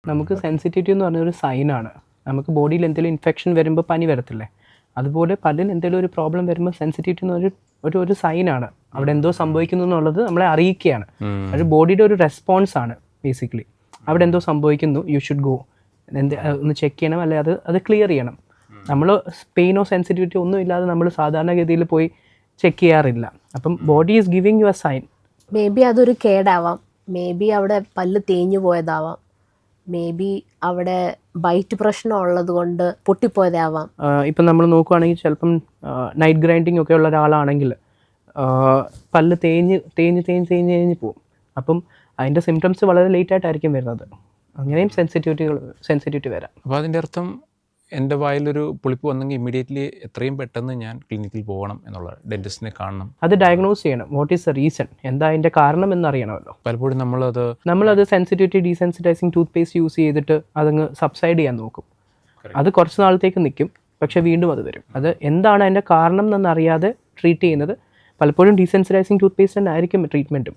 നമുക്ക് സെൻസിറ്റിവിറ്റി എന്ന് പറഞ്ഞൊരു സൈനാണ്. നമുക്ക് ബോഡിയിൽ എന്തെങ്കിലും ഇൻഫെക്ഷൻ വരുമ്പോൾ പനി വരത്തില്ലേ, അതുപോലെ പല്ലിന് എന്തെങ്കിലും ഒരു പ്രോബ്ലം വരുമ്പോൾ സെൻസിറ്റിവിറ്റി എന്ന് ഒരു സൈനാണ്. അവിടെ എന്തോ സംഭവിക്കുന്നു എന്നുള്ളത് നമ്മളെ അറിയിക്കുകയാണ്. അത് ബോഡിയുടെ ഒരു റെസ്പോൺസ് ആണ് ബേസിക്കലി. അവിടെ എന്തോ സംഭവിക്കുന്നു, യു ഷുഡ് ഗോ ഒന്ന് ചെക്ക് ചെയ്യണം, അല്ലെ അത് ക്ലിയർ ചെയ്യണം. നമ്മൾ പെയിനോ സെൻസിറ്റിവിറ്റി ഒന്നും ഇല്ലാതെ നമ്മൾ സാധാരണഗതിയിൽ പോയി ചെക്ക് ചെയ്യാറില്ല. അപ്പം body is giving you a sign. Maybe അതൊരു കേടാവാം, മേ ബി അവിടെ പല്ല് തേഞ്ഞു പോയതാവാം, മേ ബി അവിടെ ബൈറ്റ് പ്രശ്നം ഉള്ളത് കൊണ്ട് പൊട്ടിപ്പോയതാവാം. ഇപ്പം നമ്മൾ നോക്കുകയാണെങ്കിൽ ചിലപ്പം നൈറ്റ് ഗ്രൈൻഡിങ് ഒക്കെ ഉള്ള ഒരാളാണെങ്കിൽ പല്ല് തേഞ്ഞ് പോകും. അപ്പം അതിൻ്റെ സിംറ്റംസ് വളരെ ലേറ്റായിട്ടായിരിക്കും വരുന്നത്. അങ്ങനെയും സെൻസിറ്റിവിറ്റി വരാം. അപ്പോൾ അതിൻ്റെ അർത്ഥം എൻ്റെ വായിലൊരു പുളിപ്പ് വന്നെങ്കിൽ ഇമ്മീഡിയറ്റ്ലി എത്രയും പെട്ടെന്ന് ഞാൻ ക്ലിനിക്കിൽ പോകണം എന്നുള്ള, ഡെൻറ്റിസ്റ്റിനെ കാണണം. അത് ഡയഗ്നോസ് ചെയ്യണം. വാട്ട് ഈസ് ദ റീസൺ, എന്താ അതിൻ്റെ കാരണം എന്നറിയണമല്ലോ. പലപ്പോഴും നമ്മളത് സെൻസിറ്റിവിറ്റി ഡീസെൻസിറ്റൈസിങ് ടൂത്ത് പേസ്റ്റ് യൂസ് ചെയ്തിട്ട് അതങ്ങ് സബ്സൈഡ് ചെയ്യാൻ നോക്കും. അത് കുറച്ച് നാളത്തേക്ക് നിൽക്കും, പക്ഷേ വീണ്ടും അത് വരും. അത് എന്താണ് അതിൻ്റെ കാരണം എന്നറിയാതെ ട്രീറ്റ് ചെയ്യുന്നത് പലപ്പോഴും ഡീസെൻസിറ്റൈസിങ് ടൂത്ത് പേസ്റ്റ് തന്നെ ആയിരിക്കും ട്രീറ്റ്മെൻറ്റും.